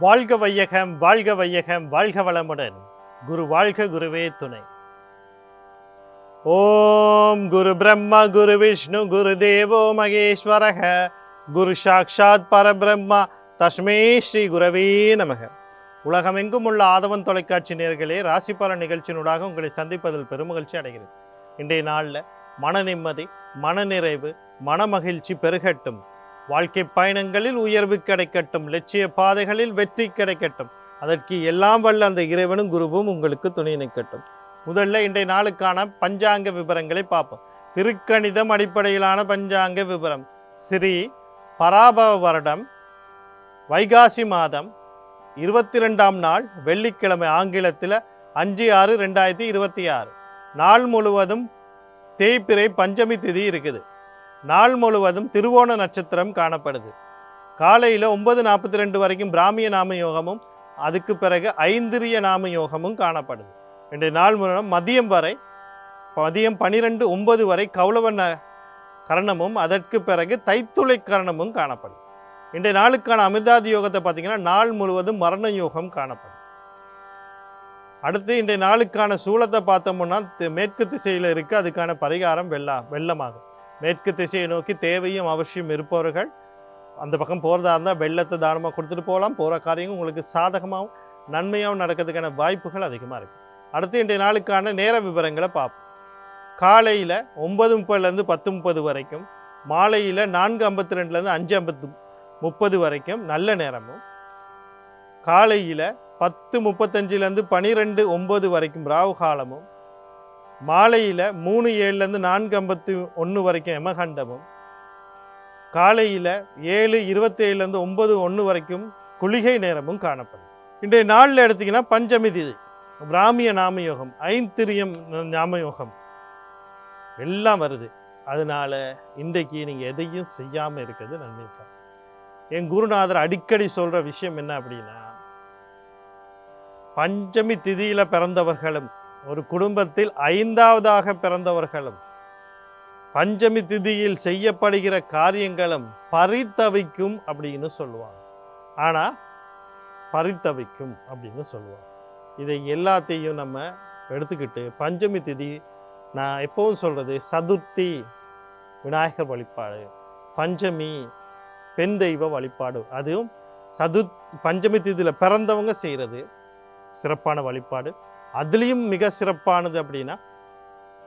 வாழ்க வையகம், வாழ்க வையகம், வாழ்க வளமுடன். குரு வாழ்க, குருவே துணை. ஓம் குரு பிரம்மா குரு விஷ்ணு குரு தேவோ மகேஸ்வரக குரு சாக்ஷாத் பரபிரம்மா தஸ்மே ஸ்ரீ குரவே நமக. உலகமெங்கும் உள்ள ஆதவன் தொலைக்காட்சி நேயர்களே, ராசி பலன் நிகழ்ச்சியினூடாக உங்களை சந்திப்பதில் பெருமகிழ்ச்சி அடைகிறது. இன்றைய நாளில் மன நிம்மதி, மனநிறைவு, மனமகிழ்ச்சி பெருகட்டும். வாழ்க்கை பயணங்களில் உயர்வு கிடைக்கட்டும். லட்சிய பாதைகளில் வெற்றி கிடைக்கட்டும். அதற்கு எல்லாம் வல்ல அந்த இறைவனும் குருவும் உங்களுக்கு துணை நிற்கட்டும். முதல்ல இன்றைய நாளுக்கான பஞ்சாங்க விவரங்களை பார்ப்போம். திருக்கணிதம் அடிப்படையிலான பஞ்சாங்க விவரம். ஸ்ரீ பராபவ வருடம் வைகாசி மாதம் 22ஆம் நாள் வெள்ளிக்கிழமை, ஆங்கிலத்தில் 5/6/2026. நாள் முழுவதும் தேய்பிறை பஞ்சமி திதி இருக்குது. நாள் முழுவதும் திருவோண நட்சத்திரம் காணப்படுது. காலையில் 9:42 வரைக்கும் பிராமிய நாம யோகமும் அதுக்கு பிறகு ஐந்திரிய நாம யோகமும் காணப்படுது. இன்றைய நாள் முழுவதும் மதியம் 12:09 வரை கௌளவ கரணமும் அதற்கு பிறகு தைத்துளை கரணமும் காணப்படுது. இன்றைய நாளுக்கான அமிர்தாதி யோகத்தை பார்த்தீங்கன்னா நாள் முழுவதும் மரண யோகம் காணப்படும். அடுத்து இன்றைய நாளுக்கான சூலத்தை பார்த்தோம்னா மேற்கு திசையில் இருக்குது. அதுக்கான பரிகாரம் வெள்ளமாகும். மேற்கு திசையை நோக்கி தேவையும் அவசியம் இருப்பவர்கள் அந்த பக்கம் போகிறதா இருந்தால் வெள்ளத்தை தானமாக கொடுத்துட்டு போகலாம். போகிற காரியங்கள் உங்களுக்கு சாதகமாகவும் நன்மையாகவும் நடக்கிறதுக்கான வாய்ப்புகள் அதிகமாக இருக்குது. அடுத்து இன்றைய நாளுக்கான நேர விவரங்களை பார்ப்போம். காலையில் 9:30 10:30 வரைக்கும், மாலையில் 4:52 5:30 வரைக்கும் நல்ல நேரமும், காலையில் 10:35 12:09 வரைக்கும் ராகு காலமும், மாலையில் 3:07 4:51 வரைக்கும் யமகண்டமும், காலையில் 7:27 9:01 வரைக்கும் குளிகை நேரமும் காணப்படும். இன்றைய நாளில் எடுத்திங்கன்னா பஞ்சமி திதி, பிராமிய நாமயோகம், ஐந்திரியம் நாமயோகம் எல்லாம் வருது. அதனால இன்றைக்கு நீங்கள் எதையும் செய்யாமல் இருக்கிறது நன்மை தான். என் குருநாதர் அடிக்கடி சொல்கிற விஷயம் என்ன அப்படின்னா, பஞ்சமி திதியில் பிறந்தவர்களும் ஒரு குடும்பத்தில் 5ஆவதாக பிறந்தவர்களும் பஞ்சமி திதியில் செய்யப்படுகிற காரியங்களும் பரிதவிக்கும் அப்படின்னு சொல்லுவாங்க. ஆனால் பரிதவிக்கும் அப்படின்னு சொல்லுவாங்க. இதை எல்லாத்தையும் நம்ம எடுத்துக்கிட்டு பஞ்சமி திதி, நான் எப்பவும் சொல்கிறது, சதுர்த்தி விநாயகர் வழிபாடு, பஞ்சமி பெண் தெய்வ வழிபாடு, அதுவும் பஞ்சமி திதியில் பிறந்தவங்க செய்கிறது சிறப்பான வழிபாடு. அதுலேயும் மிக சிறப்பானது அப்படின்னா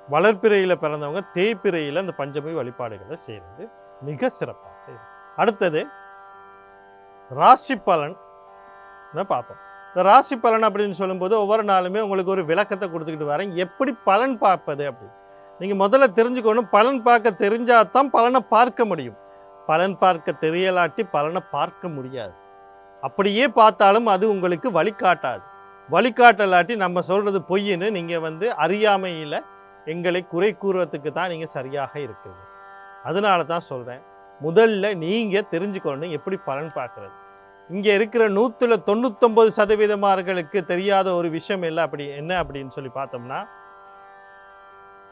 வளர்ப்பிறையில் பிறந்தவங்க தேய்பிறையில் அந்த பஞ்சமி வழிபாடுகளை செய்கிறது மிக சிறப்பாக. அடுத்தது ராசி பலன் பார்ப்போம். இந்த ராசி பலன் அப்படின்னு சொல்லும்போது ஒவ்வொரு நாளுமே உங்களுக்கு ஒரு விளக்கத்தை கொடுத்துக்கிட்டு வரேன். எப்படி பலன் பார்ப்பது அப்படின்னு நீங்கள் முதல்ல தெரிஞ்சுக்கணும். பலன் பார்க்க தெரிஞ்சாதான் பலனை பார்க்க முடியும். பலன் பார்க்க தெரியலாட்டி பலனை பார்க்க முடியாது. அப்படியே பார்த்தாலும் அது உங்களுக்கு வழிகாட்டாது. வழிகாட்டலாட்டி நம்ம சொல்கிறது பொய்ன்னு நீங்கள் அறியாமையில் எங்களை குறை கூறுவதுக்கு தான் நீங்கள் சரியாக இருக்குது. அதனால தான் சொல்கிறேன், முதல்ல நீங்கள் தெரிஞ்சுக்கணும் எப்படி பலன் பார்க்குறது. இங்கே இருக்கிற 99% தெரியாத ஒரு விஷயம் இல்லை. என்ன அப்படின்னு சொல்லி பார்த்தோம்னா,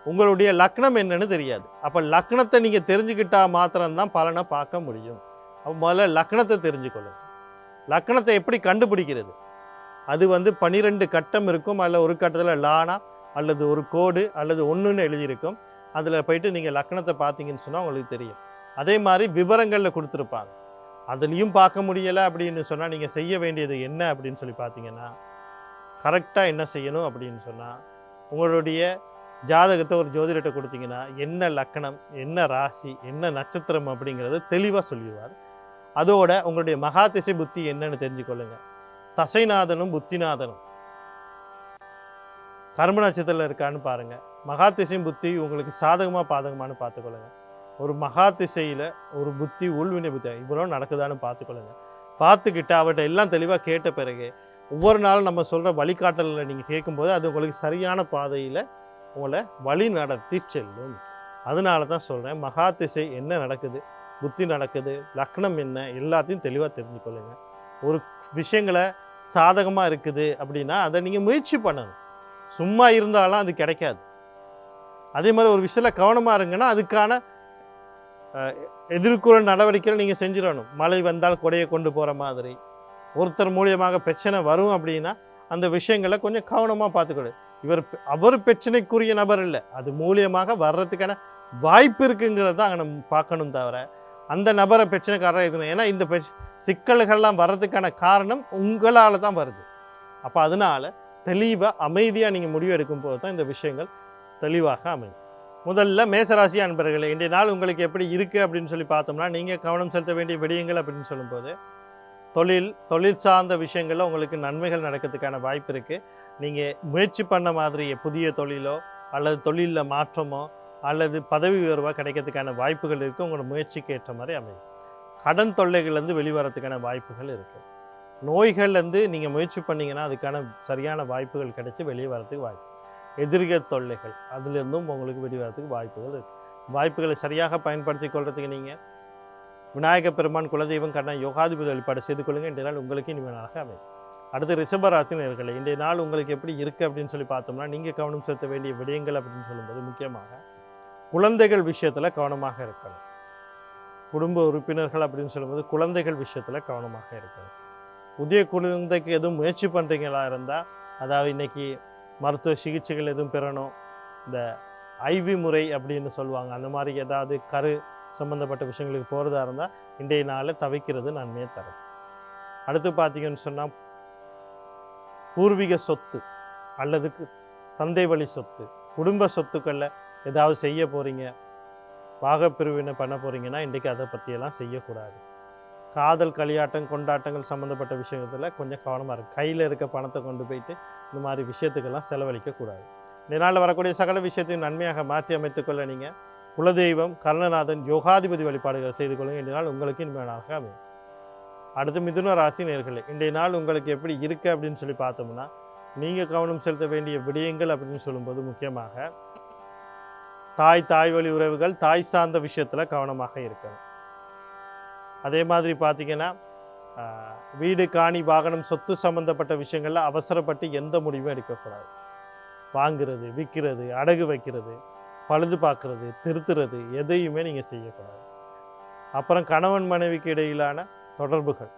உங்களுடைய லக்னம் என்னன்னு தெரியாது. அப்போ லக்னத்தை நீங்கள் தெரிஞ்சுக்கிட்டால் மாத்திரம்தான் பலனை பார்க்க முடியும். அப்போ முதல்ல லக்னத்தை தெரிஞ்சுக்கொள்ளுங்க. லக்னத்தை எப்படி கண்டுபிடிக்கிறது? அது 12 கட்டம் இருக்கும். அதில் ஒரு கட்டத்தில் லானா அல்லது ஒரு கோடு அல்லது ஒன்றுன்னு எழுதியிருக்கும். அதில் போயிட்டு நீங்கள் லக்னத்தை பார்த்தீங்கன்னு சொன்னால் உங்களுக்கு தெரியும். அதே மாதிரி விவரங்களில் கொடுத்துருப்பாங்க. அதுலேயும் பார்க்க முடியலை அப்படின்னு சொன்னால் நீங்கள் செய்ய வேண்டியது என்ன அப்படின்னு சொல்லி பார்த்தீங்கன்னா, கரெக்டாக என்ன செய்யணும் அப்படின்னு சொன்னால், உங்களுடைய ஜாதகத்தை ஒரு ஜோதிடத்தை கொடுத்தீங்கன்னா என்ன லக்னம், என்ன ராசி, என்ன நட்சத்திரம் அப்படிங்கிறது தெளிவாக சொல்லிடுவார். அதோட உங்களுடைய மகா திசை புத்தி என்னன்னு தெரிஞ்சுக்கொள்ளுங்க. தசைநாதனும் புத்திநாதனும் கர்ம நட்சத்திரத்தில் இருக்கான்னு பாருங்கள். மகா திசையும் புத்தி உங்களுக்கு சாதகமாக பாதகமானு பார்த்துக்கொள்ளுங்க. ஒரு மகா திசையில் ஒரு புத்தி உள்வினை புத்தி இவ்வளோ நடக்குதான்னு பார்த்துக்கொள்ளுங்க. பார்த்துக்கிட்டு அவர்கிட்ட எல்லாம் தெளிவாக கேட்ட பிறகு ஒவ்வொரு நாளும் நம்ம சொல்கிற வழிகாட்டலில் நீங்கள் கேட்கும்போது அது உங்களுக்கு சரியான பாதையில் உங்களை வழி நடத்தி செல்லும். அதனால தான் சொல்கிறேன், மகா திசை என்ன நடக்குது, புத்தி நடக்குது, லக்னம் என்ன, எல்லாத்தையும் தெளிவாக தெரிஞ்சுக்கொள்ளுங்க. ஒரு விஷயங்களை சாதகமாக இருக்குது அப்படின்னா அதை நீங்கள் முயற்சி பண்ணணும். சும்மா இருந்தாலும் அது கிடைக்காது. அதே மாதிரி ஒரு விஷயத்தில் கவனமாக இருங்கன்னா அதுக்கான எதிர்கொள்ள நடவடிக்கைகள் நீங்கள் செஞ்சிடணும். மழை வந்தால் கொடையை கொண்டு போகிற மாதிரி, ஒருத்தர் மூலியமாக பிரச்சனை வரும் அப்படின்னா அந்த விஷயங்களை கொஞ்சம் கவனமாக பார்த்துக்கணும். அவர் பிரச்சனைக்குரிய நபர் இல்லை, அது மூலியமாக வர்றதுக்கான வாய்ப்பு இருக்குங்கிறது தான் நம்ம பார்க்கணும். தவிர அந்த நபரை பிரச்சனைக்காரராக இருக்கணும். ஏன்னா இந்த சிக்கல்கள்லாம் வர்றதுக்கான காரணம் உங்களால் தான் வருது. அப்போ அதனால் தெளிவாக அமைதியாக நீங்கள் முடிவு எடுக்கும் போது தான் இந்த விஷயங்கள் தெளிவாக அமையும். முதல்ல மேசராசி அன்பர்களே, இன்றைய நாள் உங்களுக்கு எப்படி இருக்குது அப்படின்னு சொல்லி பார்த்தோம்னா, நீங்கள் கவனம் செலுத்த வேண்டிய விடயங்கள் அப்படின்னு சொல்லும்போது தொழில் சார்ந்த விஷயங்களில் உங்களுக்கு நன்மைகள் நடக்கிறதுக்கான வாய்ப்பு இருக்குது. நீங்கள் முயற்சி பண்ண மாதிரி புதிய தொழிலோ அல்லது தொழிலில் மாற்றமோ அல்லது பதவி உயர்வாக கிடைக்கிறதுக்கான வாய்ப்புகள் இருக்குது. உங்களோட முயற்சிக்கு ஏற்ற மாதிரி அமையும். கடன் தொல்லைகள்லேருந்து வெளிவரத்துக்கான வாய்ப்புகள் இருக்குது. நோய்கள்லேருந்து நீங்கள் முயற்சி பண்ணிங்கன்னா அதுக்கான சரியான வாய்ப்புகள் கிடைச்சி வெளியே வரத்துக்கு வாய்ப்பு. எதிர்க தொல்லைகள் அதுலேருந்தும் உங்களுக்கு வெளிவரத்துக்கு வாய்ப்புகள் இருக்குது. வாய்ப்புகளை சரியாக பயன்படுத்தி கொள்றதுக்கு நீங்கள் விநாயக பெருமான் குலதெய்வம் கண்ணா யோகாதிபதி வழிபாடு செய்து கொள்ளுங்கள். இன்றைய நாள் உங்களுக்கு இனிமையாக அமையும். அடுத்து ரிஷபராசி நேயர்களே, இன்றைய நாள் உங்களுக்கு எப்படி இருக்குது அப்படின்னு சொல்லி பார்த்தோம்னா, நீங்கள் கவனம் செலுத்த வேண்டிய விடயங்கள் அப்படின்னு சொல்லும்போது முக்கியமாக குழந்தைகள் விஷயத்தில் கவனமாக இருக்கணும். குடும்ப உறுப்பினர்கள் அப்படின்னு சொல்லும்போது குழந்தைகள் விஷயத்தில் கவனமாக இருக்கணும். புதிய குழந்தைக்கு எதுவும் முயற்சி பண்ணுறீங்களா இருந்தால், அதாவது இன்றைக்கி மருத்துவ சிகிச்சைகள் எதுவும் பெறணும், இந்த ஐவி முறை அப்படின்னு சொல்லுவாங்க, அந்த மாதிரி ஏதாவது கரு சம்மந்தப்பட்ட விஷயங்களுக்கு போகிறதா இருந்தால் இன்றைய நாளில் தவிக்கிறது நன்மையை தரும். அடுத்து பார்த்தீங்கன்னு சொன்னால் பூர்வீக சொத்து அல்லது தந்தை வழி சொத்து, குடும்ப சொத்துக்களில் ஏதாவது செய்ய போகிறீங்க, பாகப்பிரிவினை பண்ண போகிறீங்கன்னா இன்றைக்கி அதை பற்றியெல்லாம் செய்யக்கூடாது. காதல் களியாட்டம் கொண்டாட்டங்கள் சம்மந்தப்பட்ட விஷயத்தில் கொஞ்சம் கவனமாக இருக்குது. கையில் இருக்க பணத்தை கொண்டு போயிட்டு இந்த மாதிரி விஷயத்துக்கெல்லாம் செலவழிக்கக்கூடாது. இந்த நாளில் வரக்கூடிய சகல விஷயத்தையும் நன்மையாக மாற்றி அமைத்துக்கொள்ள நீங்கள் குலதெய்வம் கருணநாதன் யோகாதிபதி வழிபாடுகள் செய்து கொள்ளுங்கள். இன்றைய நாள் உங்களுக்கு இனிமையாக அமையும். அடுத்து மிதுன ராசி நேயர்களே, இன்றைய நாள் உங்களுக்கு எப்படி இருக்குது அப்படின்னு சொல்லி பார்த்தோம்னா, நீங்கள் கவனம் செலுத்த வேண்டிய விடயங்கள் அப்படின்னு சொல்லும்போது முக்கியமாக தாய் வழி உறவுகள், தாய் சார்ந்த விஷயத்தில் கவனமாக இருக்கணும். அதே மாதிரி பார்த்தீங்கன்னா வீடு காணி வாகனம் சொத்து சம்மந்தப்பட்ட விஷயங்களில் அவசரப்பட்டு எந்த முடிவும் எடுக்கக்கூடாது. வாங்கிறது, விற்கிறது, அடகு வைக்கிறது, பழுது பார்க்குறது, திருத்துறது எதையுமே நீங்கள் செய்யக்கூடாது. அப்புறம் கணவன் மனைவிக்கு இடையிலான தொடர்புகள்,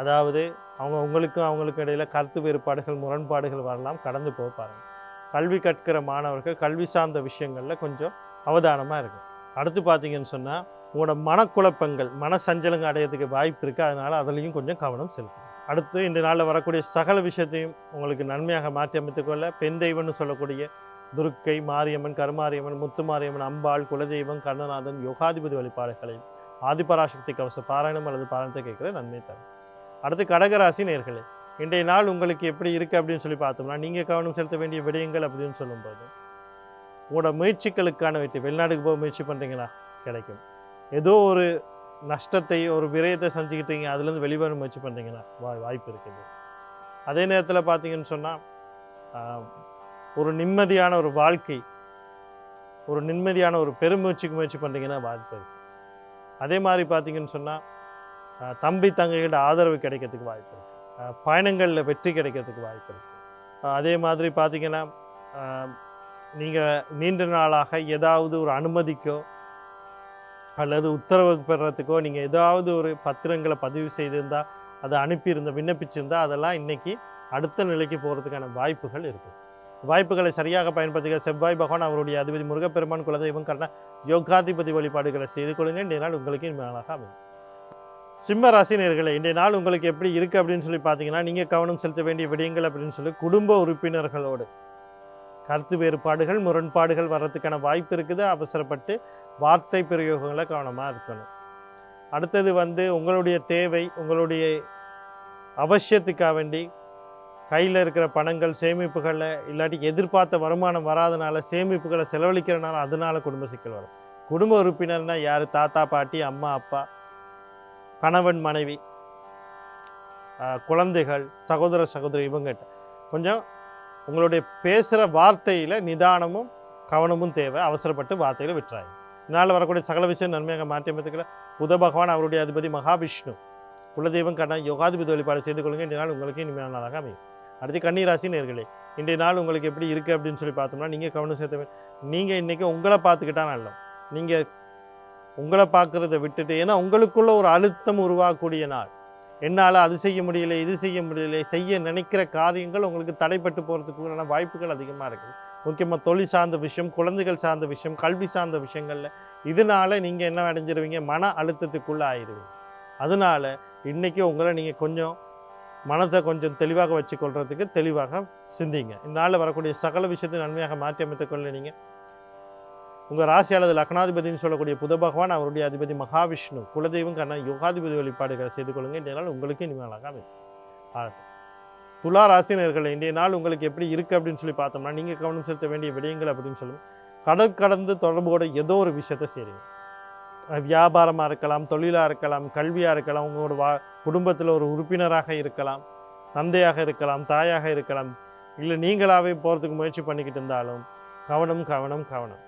அதாவது அவங்களுக்கும் இடையில் கருத்து வேறுபாடுகள் முரண்பாடுகள் வரலாம், கடந்து போக பாருங்கள். கல்வி கற்கிற மாணவர்கள் கல்வி சார்ந்த விஷயங்களில் கொஞ்சம் அவதானமாக இருக்கும். அடுத்து பார்த்தீங்கன்னு சொன்னால் உங்களோட மனக்குழப்பங்கள் மனசஞ்சலங்கள் அடையிறதுக்கு வாய்ப்பு இருக்குது. அதனால் அதுலேயும் கொஞ்சம் கவனம் செலுத்தும். அடுத்து இந்த நாளில் வரக்கூடிய சகல விஷயத்தையும் உங்களுக்கு நன்மையாக மாற்றி அமைத்துக்கொள்ள பெண் தெய்வம்னு சொல்லக்கூடிய துர்க்கை, மாரியம்மன், கருமாரியம்மன், முத்துமாரியம்மன், அம்பாள், குலதெய்வம், கண்ணநாதன் யோகாதிபதி வழிபாடுகளை ஆதிபராசக்தி கவச பாராயணம் அல்லது பாராயணத்தை கேட்குற நன்மை தரும். அடுத்து கடகராசி நேயர்களே, இன்றைய நாள் உங்களுக்கு எப்படி இருக்குது அப்படின்னு சொல்லி பார்த்தோம்னா, நீங்கள் கவனம் செலுத்த வேண்டிய விடயங்கள் அப்படின்னு சொல்லும்போது உங்களோட முயற்சிகளுக்கான வெற்றி. வெளிநாட்டுக்கு போக முயற்சி பண்ணுறீங்களா, கிடைக்கும். ஏதோ ஒரு நஷ்டத்தை ஒரு விரயத்தை செஞ்சுக்கிட்டீங்க, அதுலேருந்து வெளிவர முயற்சி பண்ணுறீங்கன்னா வாய்ப்பு இருக்குது. அதே நேரத்தில் பார்த்தீங்கன்னு சொன்னால் ஒரு நிம்மதியான ஒரு வாழ்க்கை, ஒரு நிம்மதியான ஒரு பெருமுயற்சிக்கு முயற்சி பண்ணுறீங்கன்னா வாய்ப்பு இருக்குது. அதே மாதிரி பார்த்தீங்கன்னு சொன்னால் தம்பி தங்கைகளோட ஆதரவு கிடைக்கிறதுக்கு வாய்ப்பு இருக்குது. பயணங்களில் வெற்றி கிடைக்கிறதுக்கு வாய்ப்பு இருக்குது. அதே மாதிரி பார்த்தீங்கன்னா நீங்கள் நீண்ட நாளாக ஏதாவது ஒரு அனுமதிக்கோ அல்லது உத்தரவு பெறத்துக்கோ நீங்கள் ஏதாவது ஒரு பத்திரங்களை பதிவு செய்திருந்தால், அதை விண்ணப்பிச்சிருந்தால் அதெல்லாம் இன்றைக்கி அடுத்த நிலைக்கு போகிறதுக்கான வாய்ப்புகள் இருக்குது. வாய்ப்புகளை சரியாக பயன்படுத்துகிற செவ்வாய் பகவான் அவருடைய அதிபதி முருகப்பெருமான் குலதெய்வம் கர்ண யோகாதிபதி வழிபாடுகளை செய்து கொள்ளுங்கள். இன்றைய நாள் உங்களுக்கு இனிமையாக அமையும். சிம்ம ராசி நேயர்களே, இன்றைய நாள் உங்களுக்கு எப்படி இருக்குது அப்படின்னு சொல்லி பார்த்தீங்கன்னா, நீங்கள் கவனம் செலுத்த வேண்டிய விடயங்கள் அப்படின்னு சொல்லி குடும்ப உறுப்பினர்களோடு கருத்து வேறுபாடுகள் முரண்பாடுகள் வர்றதுக்கான வாய்ப்பு இருக்குது. அவசரப்பட்டு வார்த்தை பிரயோகங்களை கவனமாக இருக்கணும். அடுத்தது உங்களுடைய தேவை, உங்களுடைய அவசியத்துக்காக வேண்டி கையில் இருக்கிற பணங்கள் சேமிப்புகளில் இல்லாட்டி எதிர்பார்த்த வருமானம் வராதனால சேமிப்புகளை செலவழிக்கிறனால அதனால குடும்ப சிக்கல் வரும். குடும்ப உறுப்பினர்னா யார்? தாத்தா பாட்டி, அம்மா அப்பா, கணவன் மனைவி, குழந்தைகள், சகோதர சகோதரி, இவங்ககிட்ட கொஞ்சம் உங்களுடைய பேசுகிற வார்த்தையில் நிதானமும் கவனமும் தேவை. அவசரப்பட்டு வார்த்தையில் விட்டுறாங்க. இதனால் வரக்கூடிய சகல விஷயம் நன்மையாக மாற்றி அமைத்துக்கல. புத பகவான் அவருடைய அதிபதி மகாவிஷ்ணு குலதெய்வம் கண்ணா யோகாதிபதி வழிபாடு செய்து கொள்ளுங்கள். இன்றைய நாள் உங்களுக்கு இனிமையான நாளாக அமையும். அடுத்து கன்னிராசி நேயர்களே, இன்றைய நாள் உங்களுக்கு எப்படி இருக்குது அப்படின்னு சொல்லி பார்த்தோம்னா, நீங்கள் கவனம் செலுத்த நீங்கள் இன்றைக்கி உங்களை பார்த்துக்கிட்டா நல்ல. நீங்கள் உங்களை பார்க்குறத விட்டுட்டு, ஏன்னா உங்களுக்குள்ள ஒரு அழுத்தம் உருவாகக்கூடிய நாள். என்னால் அது செய்ய முடியலை, இது செய்ய முடியலை, செய்ய நினைக்கிற காரியங்கள் உங்களுக்கு தடைப்பட்டு போகிறதுக்குள்ளான வாய்ப்புகள் அதிகமாக இருக்குது. முக்கியமாக தொழில் சார்ந்த விஷயம், குழந்தைகள் சார்ந்த விஷயம், கல்வி சார்ந்த விஷயங்களில் இதனால் நீங்கள் என்ன அடைஞ்சிருவீங்க, மன அழுத்தத்துக்குள்ளே ஆயிடுவீங்க. அதனால் இன்றைக்கி உங்களை நீங்கள் கொஞ்சம் மனதை கொஞ்சம் தெளிவாக வச்சுக்கொள்கிறதுக்கு தெளிவாக சிந்திங்க. இந்த நாளில் வரக்கூடிய சகல விஷயத்தை நன்மையாக மாற்றி அமைத்துக்கொள்ள நீங்கள் உங்கள் ராசி அல்லது லக்னாதிபதினு சொல்லக்கூடிய புத பகவான், அவருடைய அதிபதி மகாவிஷ்ணு, குலதெய்வம் கண்ண யோகாதிபதி வழிபாடுகளை செய்து கொள்ளுங்க. இன்றைய நாள் உங்களுக்கு இனிமேலாக அமையும். துலா ராசினர்கள், இன்றைய நாள் உங்களுக்கு எப்படி இருக்குது அப்படின்னு சொல்லி பார்த்தோம்னா, நீங்கள் கவனம் செலுத்த வேண்டிய விடயங்கள் அப்படின்னு சொல்லுங்கள். கடற்கடந்து தொடர்போட ஏதோ ஒரு விஷயத்தை செய்கிறீங்க. வியாபாரமாக இருக்கலாம், தொழிலாக இருக்கலாம், கல்வியாக இருக்கலாம், உங்களோட குடும்பத்தில் ஒரு உறுப்பினராக இருக்கலாம், தந்தையாக இருக்கலாம், தாயாக இருக்கலாம், இல்லை நீங்களாகவே போகிறதுக்கு முயற்சி பண்ணிக்கிட்டு இருந்தாலும் கவனம் கவனம் கவனம்.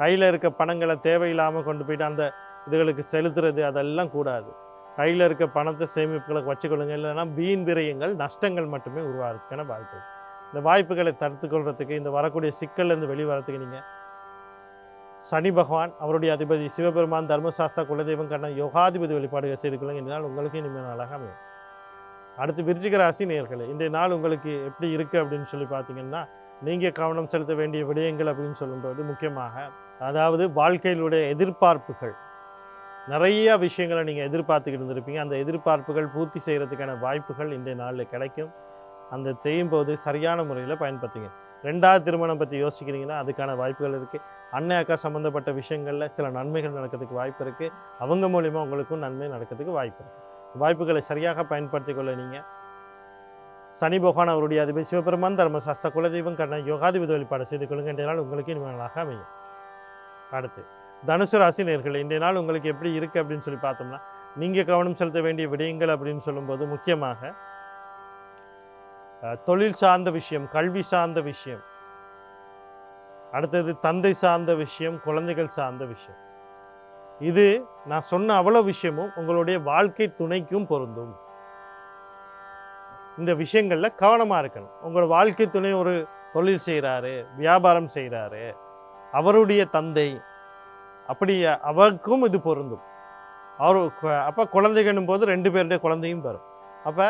கையில் இருக்க பணங்களை தேவையில்லாமல் கொண்டு போயிட்டு அந்த இதுகளுக்கு செலுத்துறது அதெல்லாம் கூடாது. கையில் இருக்க பணத்தை சேமிப்புகளை வச்சுக்கொள்ளுங்க. இல்லைன்னா வீண் விரயங்கள், நஷ்டங்கள் மட்டுமே உருவாகிறதுக்கான வாய்ப்பு. இந்த வாய்ப்புகளை தடுத்துக்கொள்கிறதுக்கு, இந்த வரக்கூடிய சிக்கல்லேருந்து வெளிவரத்துக்கு நீங்கள் சனி பகவான், அவருடைய அதிபதி சிவபெருமான், தர்மசாஸ்திரா, குலதெய்வம் கண்ண யோகாதிபதி வழிபாடுகள் செய்து கொள்ளுங்க. இந்த நாள் உங்களுக்கு இனிமேல் நாளாக அமையும். அடுத்து விருச்சிக ராசி நேயர்களே, இன்றைய நாள் உங்களுக்கு எப்படி இருக்குது அப்படின்னு சொல்லி பார்த்தீங்கன்னா, நீங்கள் கவனம் செலுத்த வேண்டிய விடயங்கள் அப்படின்னு சொல்லும்போது முக்கியமாக அதாவது வாழ்க்கையிலுடைய எதிர்பார்ப்புகள், நிறைய விஷயங்களை நீங்கள் எதிர்பார்த்துக்கிட்டு இருந்திருப்பீங்க. அந்த எதிர்பார்ப்புகள் பூர்த்தி செய்கிறதுக்கான வாய்ப்புகள் இன்றைய நாளில் கிடைக்கும். அந்த செய்யும்போது சரியான முறையில் பயன்படுத்துங்க. 2வது திருமணம் பற்றி யோசிக்கிறீங்கன்னா அதுக்கான வாய்ப்புகள் இருக்குது. அண்ணன் அக்கா சம்மந்தப்பட்ட விஷயங்களில் சில நன்மைகள் நடக்கிறதுக்கு வாய்ப்பு இருக்குது. அவங்க மூலிமா உங்களுக்கும் நன்மை நடக்கிறதுக்கு வாய்ப்பு இருக்குது. வாய்ப்புகளை சரியாக பயன்படுத்தி கொள்ள நீங்கள் சனி பகவான், அவருடைய அதிபதி சிவபெருமான், தர்மசாஸ்திரா, குலதெய்வம் கண்ண யோகாதிபதி வழிபாடு செய்து கொள்ளுங்க. இன்றைய நாள் உங்களுக்கு இனிமேலாக அமையும். அடுத்து தனுசு ராசி நேயர்களே, இன்றைய நாள் உங்களுக்கு எப்படி இருக்குது அப்படின்னு சொல்லி பார்த்தோம்னா, நீங்கள் கவனம் செலுத்த வேண்டிய விடயங்கள் அப்படின்னு சொல்லும்போது முக்கியமாக தொழில் சார்ந்த விஷயம், கல்வி சார்ந்த விஷயம், அடுத்தது தந்தை சார்ந்த விஷயம், குழந்தைகள் சார்ந்த விஷயம். இது நான் சொன்ன அவ்வளோ விஷயமும் உங்களுடைய வாழ்க்கை துணைக்கும் பொருந்தும். இந்த விஷயங்களில் கவனமாக இருக்கணும். உங்களோட வாழ்க்கை துணை ஒரு தொழில் செய்கிறாரு, வியாபாரம் செய்கிறாரு, அவருடைய தந்தை, அப்படி அவருக்கும் இது பொருந்தும். அப்போ குழந்தைகள்னும் போது 2 பேருடைய குழந்தையும் வரும். அப்போ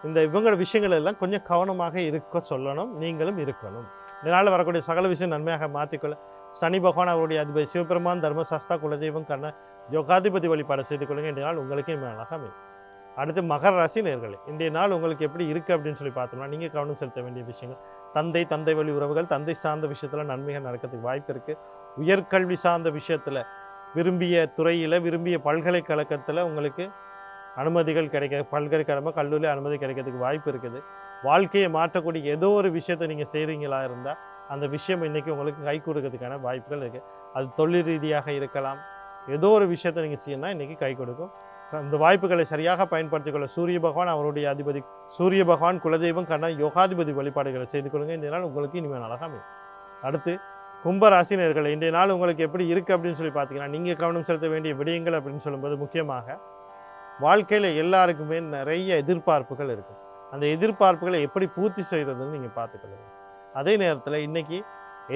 இந்த இவங்களோட விஷயங்கள் எல்லாம் கொஞ்சம் கவனமாக இருக்க சொல்லணும், நீங்களும் இருக்கணும். இதனால் வரக்கூடிய சகல விஷயம் நன்மையாக மாற்றிக்கொள்ள சனி பகவான், அவருடைய அதிபதி சிவபெருமான், தர்மசாஸ்திரா, குலதெய்வம் கண்ண யோகாதிபதி வழிபாடு செய்து கொள்ளுங்க. இன்றைய நாள் உங்களுக்கு மேலாக அமையும். அடுத்து மகர ராசி நேயர்களே, இன்றைய நாள் உங்களுக்கு எப்படி இருக்குது அப்படின்னு சொல்லி பார்த்தோம்னா, நீங்கள் கவனம் செலுத்த வேண்டிய விஷயங்கள் தந்தை வழி உறவுகள், தந்தை சார்ந்த விஷயத்தில் நன்மைகள் நடக்கிறதுக்கு வாய்ப்பு இருக்குது. உயர்கல்வி சார்ந்த விஷயத்தில் விரும்பிய துறையில், விரும்பிய பல்கலைக்கழகத்தில் உங்களுக்கு அனுமதிகள் கிடைக்க, பல்கலைக்கழகம் கல்லூரி அனுமதி கிடைக்கிறதுக்கு வாய்ப்பு இருக்குது. வாழ்க்கையை மாற்றக்கூடிய ஏதோ ஒரு விஷயத்தை நீங்கள் செய்கிறீங்களா இருந்தால் அந்த விஷயம் இன்றைக்கி உங்களுக்கு கை கொடுக்கறதுக்கான வாய்ப்புகள் இருக்குது. அது தொழில் ரீதியாக இருக்கலாம், ஏதோ ஒரு விஷயத்தை நீங்கள் செய்யணும்னா இன்றைக்கி கை கொடுக்கும். அந்த வாய்ப்புகளை சரியாக பயன்படுத்திக்கொள்ள சூரிய பகவான், அவருடைய அதிபதி சூரிய பகவான், குலதெய்வம் கண்ண யோகாதிபதி வழிபாடுகளை செய்து கொள்ளுங்க. இன்றைய நாள் உங்களுக்கு இனிமேல் நாளாக அமையும். அடுத்து கும்பராசி நேயர்களே, இன்றைய நாள் உங்களுக்கு எப்படி இருக்குது அப்படின்னு சொல்லி பார்த்தீங்கன்னா, நீங்கள் கவனம் செலுத்த வேண்டிய விடயங்கள் அப்படின்னு சொல்லும்போது முக்கியமாக வாழ்க்கையில் எல்லாருக்குமே நிறைய எதிர்பார்ப்புகள் இருக்குது. அந்த எதிர்பார்ப்புகளை எப்படி பூர்த்தி செய்கிறதுன்னு நீங்கள் பார்த்துக்கொள்ளுங்க. அதே நேரத்தில் இன்றைக்கி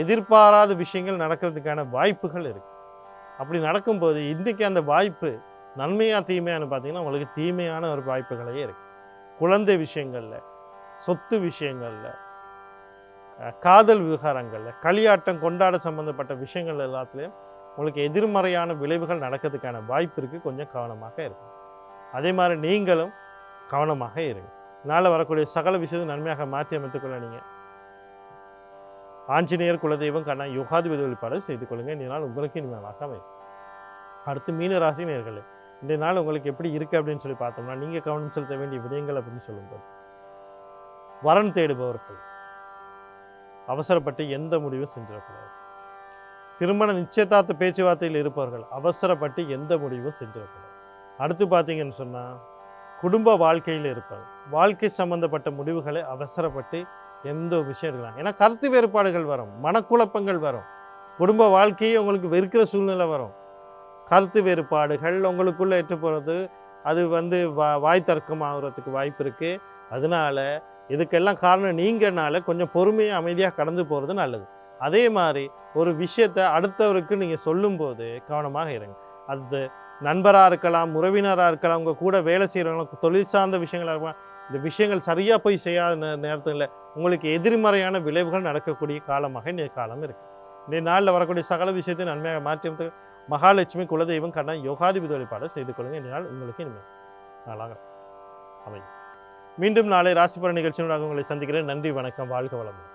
எதிர்பாராத விஷயங்கள் நடக்கிறதுக்கான வாய்ப்புகள் இருக்குது. அப்படி நடக்கும்போது இன்றைக்கி அந்த வாய்ப்பு நன்மையாக தீமையானு பார்த்தீங்கன்னா உங்களுக்கு தீமையான ஒரு வாய்ப்புகளே இருக்குது. குழந்தை விஷயங்களில், சொத்து விஷயங்களில், காதல் விவகாரங்களில், களியாட்டம் கொண்டாட சம்மந்தப்பட்ட விஷயங்கள் எல்லாத்துலேயும் உங்களுக்கு எதிர்மறையான விளைவுகள் நடக்கிறதுக்கான வாய்ப்பு இருக்குது. கொஞ்சம் கவனமாக இருக்கும். அதே மாதிரி நீங்களும் கவனமாக இருங்க. இதனால் வரக்கூடிய சகல விஷயத்தை நன்மையாக மாற்றி அமைத்துக்கொள்ள நீங்கள் ஆஞ்சநேயர், குலதெய்வம் கண்ண யோகாதிபதி வழிபாடு செய்து கொள்ளுங்க. இந்த நாள் உங்களுக்கு இனிமேலாக அமையும். அடுத்து மீன ராசி நேயர்களே, இந்த நாள் உங்களுக்கு எப்படி இருக்குது அப்படின்னு சொல்லி பார்த்தோம்னா, நீங்கள் கவனம் செலுத்த வேண்டிய விடயங்கள் அப்படின்னு சொல்லும்போது வரன் தேடுபவர்கள் அவசரப்பட்டு எந்த முடிவும் செஞ்சிடக்கூடாது. திருமண நிச்சயதார்த்த பேச்சுவார்த்தையில் இருப்பவர்கள் அவசரப்பட்டு எந்த முடிவும் செஞ்சிடக்கூடாது. அடுத்து பார்த்தீங்கன்னு சொன்னால் குடும்ப வாழ்க்கையில் இருப்பாங்க, வாழ்க்கை சம்பந்தப்பட்ட முடிவுகளை அவசரப்பட்டு எந்த விஷயம் இருக்கலாம். ஏன்னா கருத்து வேறுபாடுகள் வரும், மனக்குழப்பங்கள் வரும், குடும்ப வாழ்க்கையை உங்களுக்கு வெறுக்கிற சூழ்நிலை வரும். கருத்து வேறுபாடுகள் உங்களுக்குள்ளே ஏற்று போகிறது, அது வாய் தர்க்கம் ஆகுறதுக்கு வாய்ப்பு இருக்குது. அதனால் இதுக்கெல்லாம் காரணம் நீங்கள்னால கொஞ்சம் பொறுமையாக அமைதியாக கடந்து போகிறது நல்லது. அதே மாதிரி ஒரு விஷயத்தை அடுத்தவருக்கு நீங்கள் சொல்லும்போது கவனமாக இருங்க. அது நண்பராக இருக்கலாம், உறவினராக இருக்கலாம், உங்கள் கூட வேலை செய்கிறவங்க, தொழில் சார்ந்த விஷயங்களாக இருக்கலாம். இந்த விஷயங்கள் சரியாக போய் செய்யாத நேரத்தில் உங்களுக்கு எதிர்மறையான விளைவுகள் நடக்கக்கூடிய காலமாக இந்த காலம் இருக்குது. இந்த நாளில் வரக்கூடிய சகல விஷயத்தை நன்மையாக மாற்றி மகாலட்சுமி குலதெய்வம் கண்ணா யோகாதிபதி வழிபாடு செய்து கொள்ளுங்கள். இந்த நாள் உங்களுக்கு இனிமேல் நாளாக அமையும். மீண்டும் நாளை ராசிபலன் நிகழ்ச்சியோட உங்களை சந்திக்கிறேன். நன்றி, வணக்கம், வாழ்க வளமுடன்.